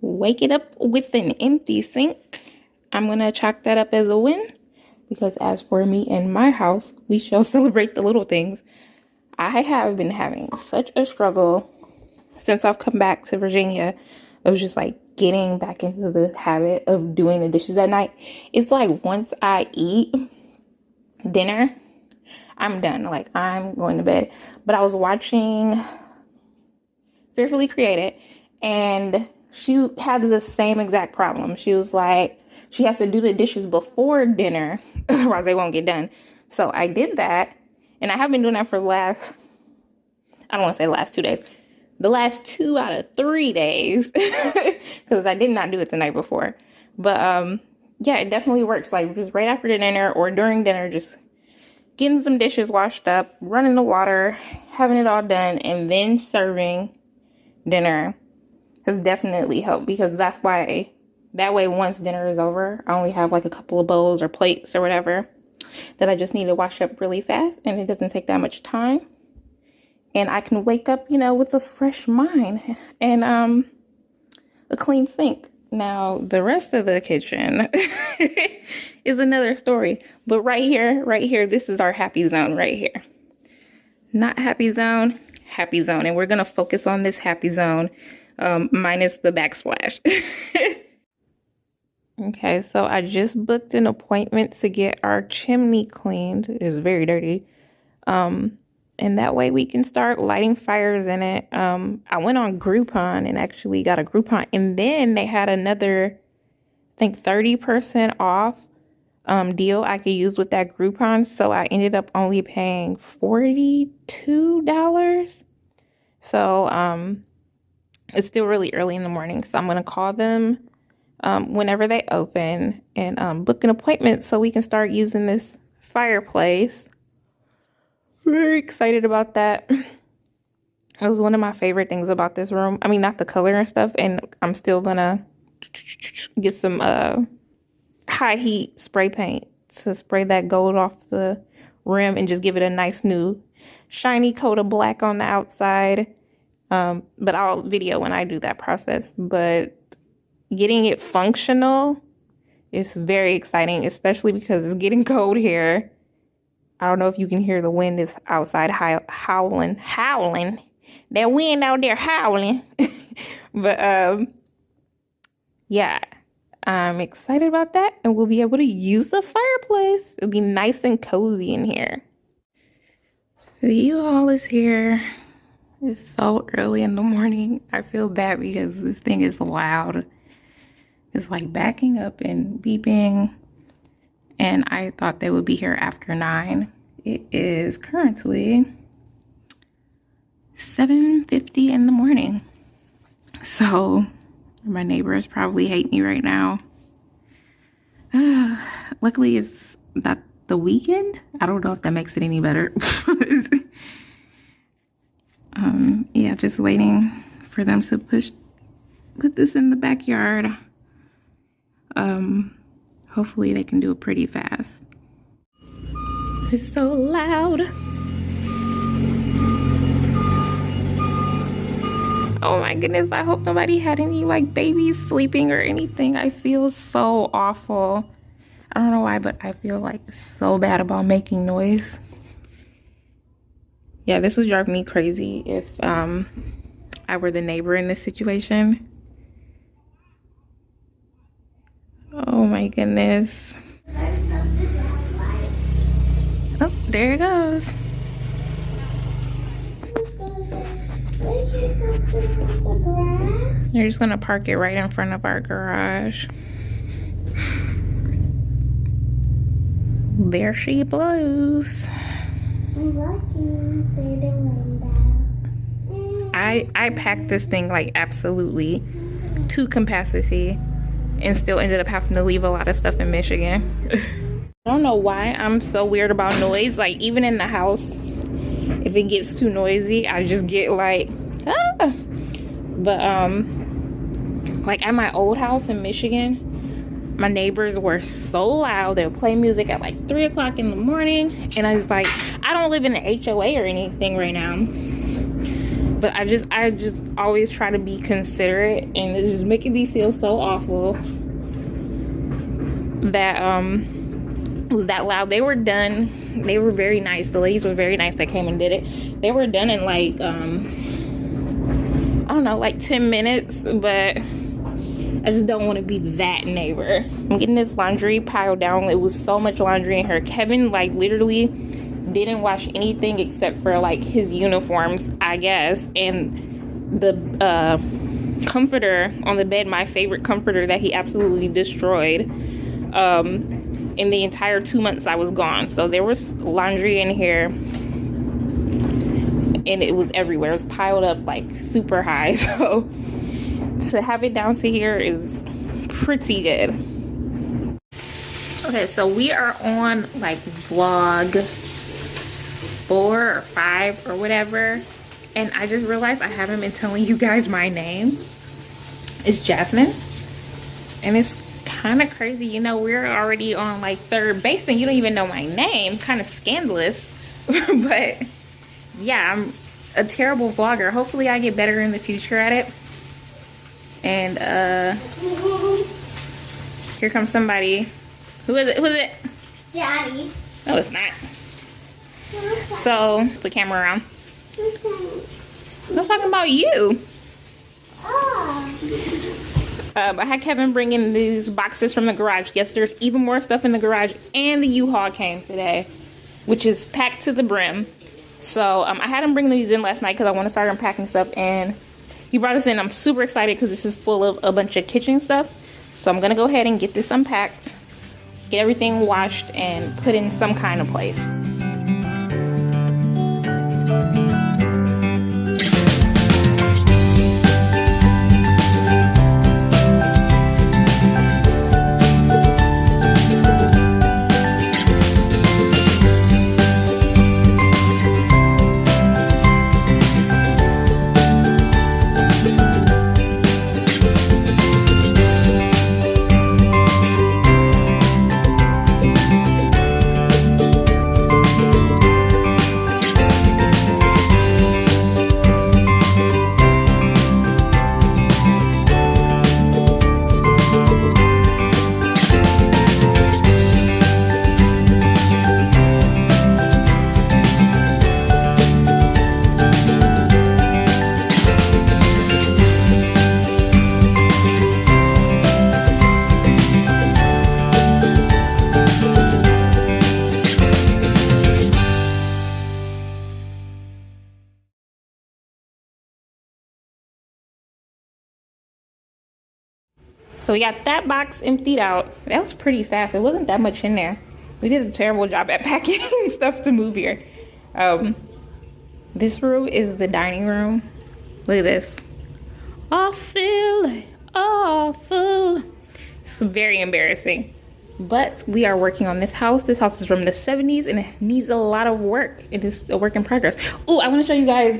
wake it up with an empty sink. I'm going to chalk that up as a win, because as for me and my house, we shall celebrate the little things. I have been having such a struggle since I've come back to Virginia of just like getting back into the habit of doing the dishes at night. It's like once I eat dinner, I'm done. Like, I'm going to bed. But I was watching Fearfully Created, and she had the same exact problem. She was like, she has to do the dishes before dinner, otherwise they won't get done. So I did that, and I have been doing that for the last, I don't want to say the last 2 days, the last 2 out of 3 days, because I did not do it the night before. But yeah, it definitely works. Like, just right after the dinner or during dinner, just getting some dishes washed up, running the water, having it all done, and then serving dinner has definitely helped, because that way once dinner is over, I only have like a couple of bowls or plates or whatever that I just need to wash up really fast, and it doesn't take that much time, and I can wake up, with a fresh mind and a clean sink. Now the rest of the kitchen is another story, but right here, this is our happy zone right here. Not happy zone, happy zone, and we're gonna focus on this happy zone, minus the backsplash. Okay, so I just booked an appointment to get our chimney cleaned. It's very dirty. And that way we can start lighting fires in it. I went on Groupon and actually got a Groupon. And then they had another, I think 30% off deal I could use with that Groupon. So I ended up only paying $42. So it's still really early in the morning. So I'm going to call them whenever they open and book an appointment so we can start using this fireplace. Very excited about that. It was one of my favorite things about this room. I mean, not the color and stuff, and I'm still gonna get some high heat spray paint to spray that gold off the rim and just give it a nice new shiny coat of black on the outside. But I'll video when I do that process. But getting it functional is very exciting, especially because it's getting cold here. I don't know if you can hear the wind is outside howling. That wind out there howling. But yeah, I'm excited about that. And we'll be able to use the fireplace. It'll be nice and cozy in here. The U-Haul is here. It's so early in the morning. I feel bad because this thing is loud. It's like backing up and beeping. And I thought they would be here after 9. It is currently 7:50 in the morning. So my neighbors probably hate me right now. Luckily, it's not the weekend. I don't know if that makes it any better. Yeah, just waiting for them to put this in the backyard. Hopefully they can do it pretty fast. It's so loud. Oh my goodness, I hope nobody had any like babies sleeping or anything. I feel so awful. I don't know why, but I feel like so bad about making noise. Yeah, this would drive me crazy if I were the neighbor in this situation. Oh my goodness. Oh, there it goes. You're just gonna park it right in front of our garage. There she blows. I packed this thing like absolutely to capacity and still ended up having to leave a lot of stuff in Michigan. I don't know why I'm so weird about noise. Like, even in the house, if it gets too noisy, I just get like, ah. But like at my old house in Michigan, my neighbors were so loud. They would play music at like 3 o'clock in the morning, and I was like, I don't live in an HOA or anything right now, But I just always try to be considerate, and it's just making me feel so awful that it was that loud. They were done. They were very nice. The ladies were very nice that came and did it. They were done in like I don't know, like 10 minutes, but I just don't want to be that neighbor. I'm getting this laundry piled down. It was so much laundry in here. Kevin like literally didn't wash anything except for like his uniforms, I guess, and the comforter on the bed, my favorite comforter that he absolutely destroyed in the entire 2 months I was gone. So there was laundry in here, and it was everywhere. It was piled up like super high. So to have it down to here is pretty good. Okay, so we are on like vlog 4 or 5 or whatever, and I just realized I haven't been telling you guys my name. It's Jasmine, and it's kind of crazy, you know, we're already on like 3rd base and you don't even know my name. Kind of scandalous. But yeah, I'm a terrible vlogger. Hopefully I get better in the future at it. And here comes somebody. Who is it? Who is it? Daddy. No, it's not. So the camera around. I'm talking about you. I had Kevin bring in these boxes from the garage. Yes, there's even more stuff in the garage, and the Uhaul came today, which is packed to the brim. So I had him bring these in last night because I want to start unpacking stuff, and he brought us in. I'm super excited because this is full of a bunch of kitchen stuff. So I'm gonna go ahead and get this unpacked, get everything washed, and put in some kind of place. So we got that box emptied out. That was pretty fast. It wasn't that much in there. We did a terrible job at packing stuff to move here. This room is the dining room. Look at this. All full, all full. It's very embarrassing. But we are working on this house. This house is from the 70s and it needs a lot of work. It is a work in progress. Oh, I want to show you guys,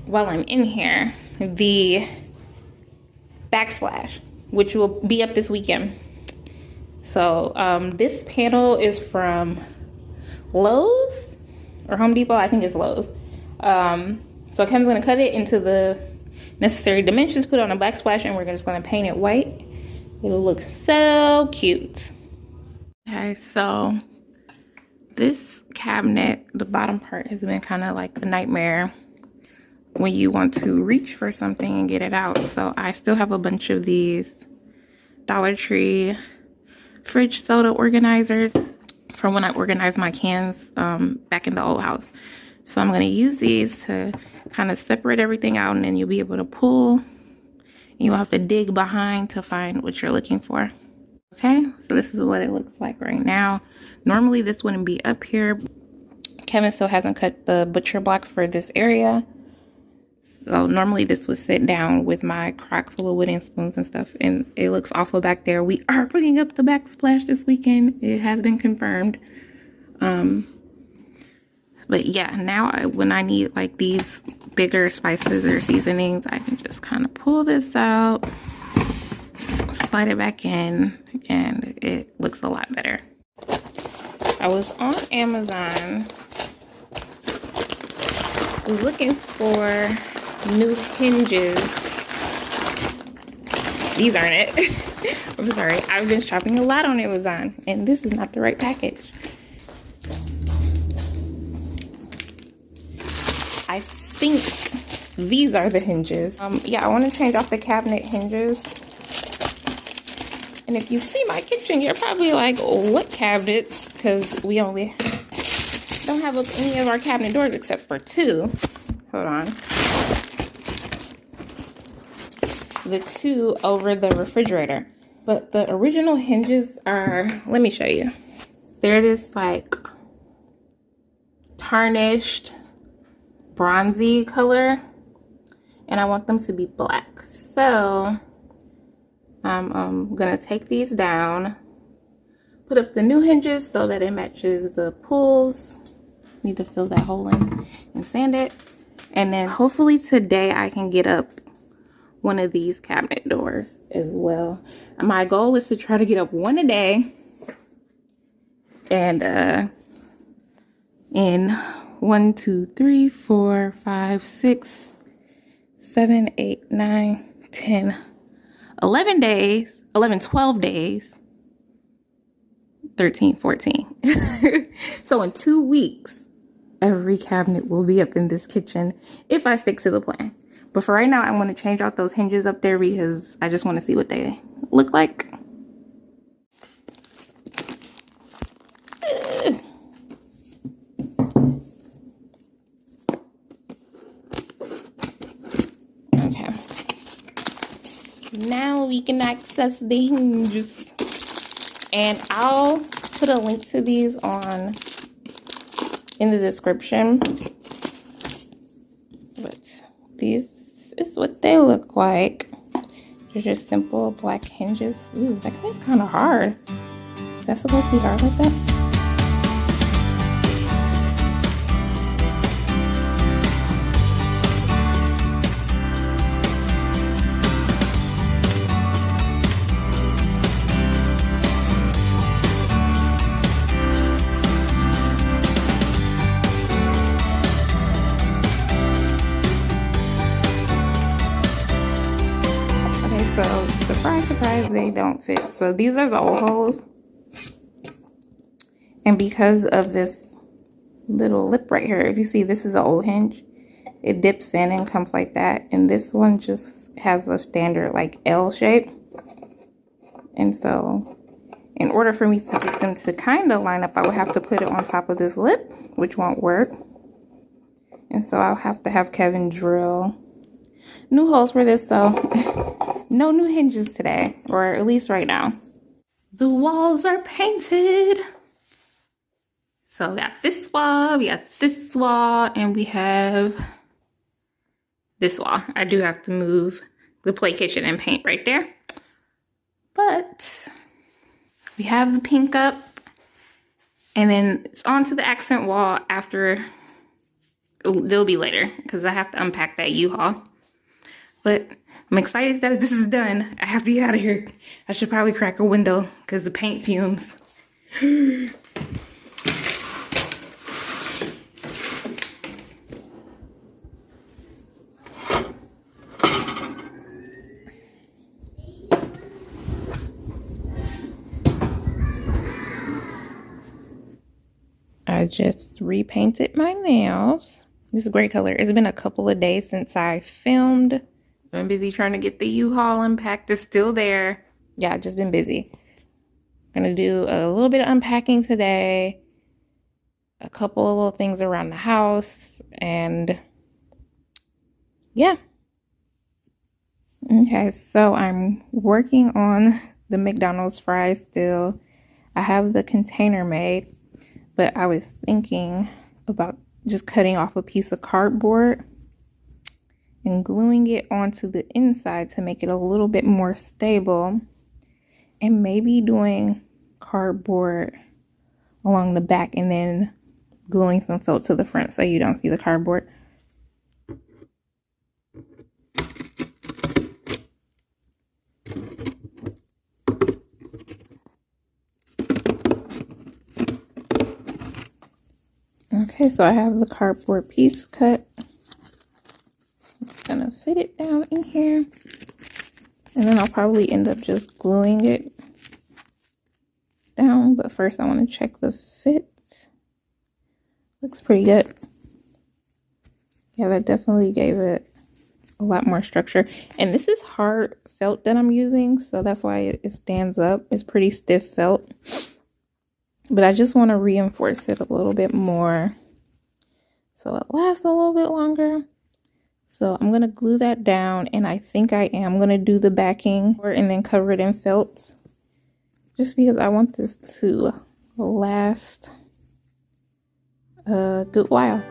while I'm in here, the Backsplash, which will be up this weekend. So this panel is from Lowe's or Home Depot. I think it's Lowe's. So Kevin's gonna cut it into the necessary dimensions, put it on a backsplash, and we're just gonna paint it white. It'll look so cute. Okay, so this cabinet, the bottom part has been kind of like a nightmare when you want to reach for something and get it out. So I still have a bunch of these Dollar Tree fridge soda organizers from when I organized my cans back in the old house. So I'm going to use these to kind of separate everything out, and then you'll be able to pull. You won't have to dig behind to find what you're looking for. Okay, so this is what it looks like right now. Normally this wouldn't be up here. Kevin still hasn't cut the butcher block for this area. So normally this would sit down with my crock full of wooden spoons and stuff, and it looks awful back there. We are bringing up the Backsplash this weekend. It has been confirmed. But yeah, now when I need like these bigger spices or seasonings, I can just kind of pull this out, slide it back in, and it looks a lot better. I was on Amazon was looking for new hinges. These aren't it. I'm sorry. I've been shopping a lot on Amazon, and this is not the right package. I think these are the hinges. Yeah, I want to change off the cabinet hinges. And if you see my kitchen, you're probably like, what cabinets? Because we only don't have any of our cabinet doors except for 2. Hold on. The 2 over the refrigerator. But the original hinges are, let me show you. They're this like tarnished bronzy color. And I want them to be black. So I'm gonna take these down, put up the new hinges so that it matches the pulls. Need to fill that hole in and sand it. And then hopefully today I can get up one of these cabinet doors as well. My goal is to try to get up one a day. And in 1, 2, 3, 4, 5, 6, 7, 8, 9, 10, 11 days, 11, 12 days, 13, 14. So in 2 weeks, every cabinet will be up in this kitchen if I stick to the plan. But for right now, I want to change out those hinges up there because I just want to see what they look like. Okay. Now we can access the hinges. And I'll put a link to these in the description. But these is what they look like. They're just simple black hinges. Ooh, that guy's kind of hard. Is that supposed to be hard like that? So, surprise, surprise, they don't fit. So these are the old holes. And because of this little lip right here, if you see, this is the old hinge. It dips in and comes like that. And this one just has a standard like L shape. And so, in order for me to get them to kind of line up, I would have to put it on top of this lip, which won't work. And so I'll have to have Kevin drill new holes for this. So no new hinges today, or at least right now. The walls are painted. So we got this wall, we got this wall, and we have this wall. I do have to move the play kitchen and paint right there. But we have the pink up, and then it's onto the accent wall after. It'll be later because I have to unpack that U-Haul. But I'm excited that this is done. I have to get out of here. I should probably crack a window because the paint fumes. I just repainted my nails. This is a great color. It's been a couple of days since I filmed. I'm busy trying to get the U-Haul unpacked. It's still there. Yeah, I've just been busy. I'm gonna do a little bit of unpacking today. A couple of little things around the house. And yeah. Okay, so I'm working on the McDonald's fries still. I have the container made. But I was thinking about just cutting off a piece of cardboard and gluing it onto the inside to make it a little bit more stable, and maybe doing cardboard along the back and then gluing some felt to the front so you don't see the cardboard. Okay, so I have the cardboard piece cut. fit it down in here. And then I'll probably end up just gluing it down. But first I want to check the fit. Looks pretty good. Yeah, that definitely gave it a lot more structure. And this is hard felt that I'm using, so that's why it stands up. It's pretty stiff felt. But I just want to reinforce it a little bit more so it lasts a little bit longer. So I'm going to glue that down, and I think I am going to do the backing and then cover it in felt. Just because I want this to last a good while.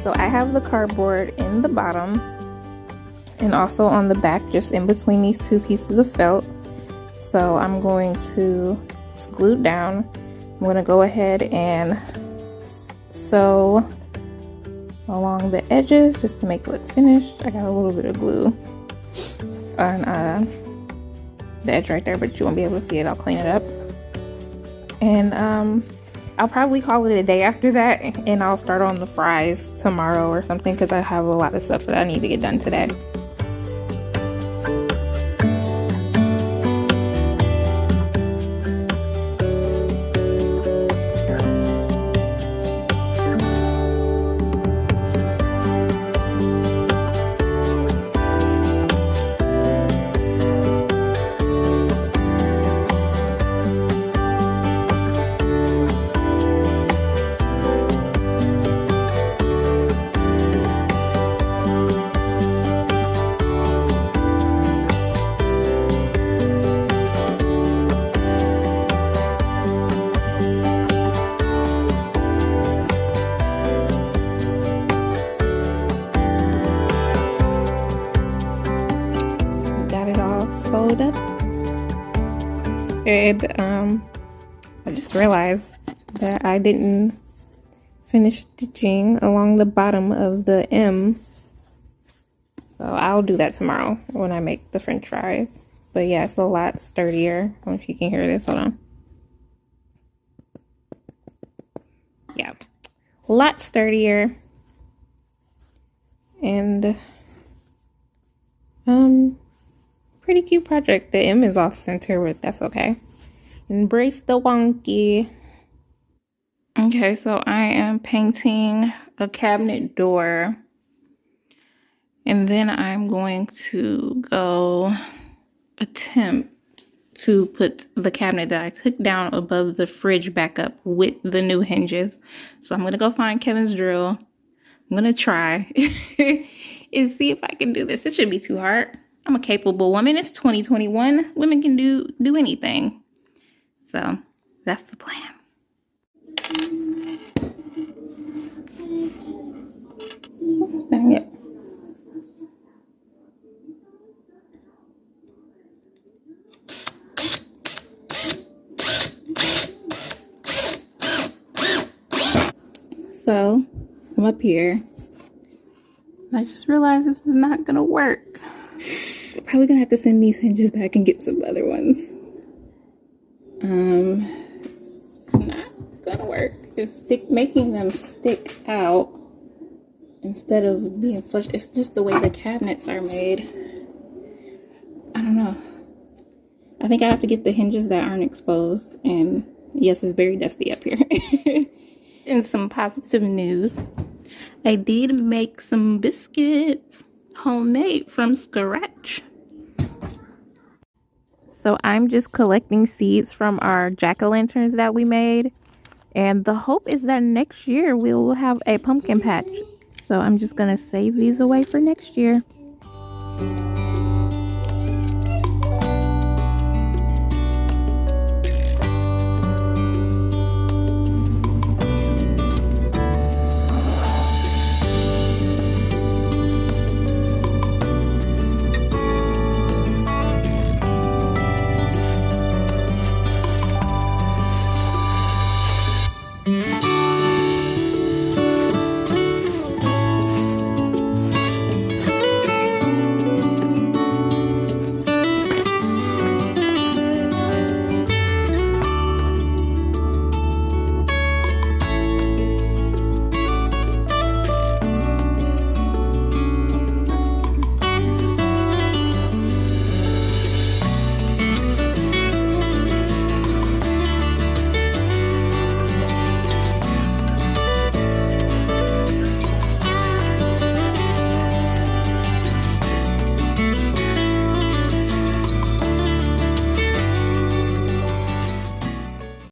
So I have the cardboard in the bottom and also on the back, just in between these two pieces of felt. So I'm going to glue it down. I'm going to go ahead and sew along the edges just to make it look finished. I got a little bit of glue on the edge right there, but you won't be able to see it. I'll clean it up. And I'll probably call it a day after that, and I'll start on the fries tomorrow or something, because I have a lot of stuff that I need to get done today. Up, and I just realized that I didn't finish stitching along the bottom of the M, so I'll do that tomorrow when I make the french fries. But yeah, it's a lot sturdier. I don't know if you can hear this. Hold on. Yeah, a lot sturdier, and pretty cute project. The M is off center, but that's okay. Embrace the wonky. Okay, so I am painting a cabinet door, and then I'm going to go attempt to put the cabinet that I took down above the fridge back up with the new hinges. So I'm gonna go find Kevin's drill. I'm gonna try and see if I can do this. It shouldn't be too hard. I'm a capable woman. It's 2021. Women can do anything. So that's the plan. Oops, dang it. So I'm up here. I just realized this is not gonna work. I'm probably gonna have to send these hinges back and get some other ones. It's not gonna work. It's making them stick out instead of being flush. It's just the way the cabinets are made. I don't know. I think I have to get the hinges that aren't exposed. And yes, it's very dusty up here. And some positive news. I did make some biscuits, homemade from scratch. So I'm just collecting seeds from our jack-o'-lanterns that we made. And the hope is that next year we will have a pumpkin patch. So I'm just going to save these away for next year.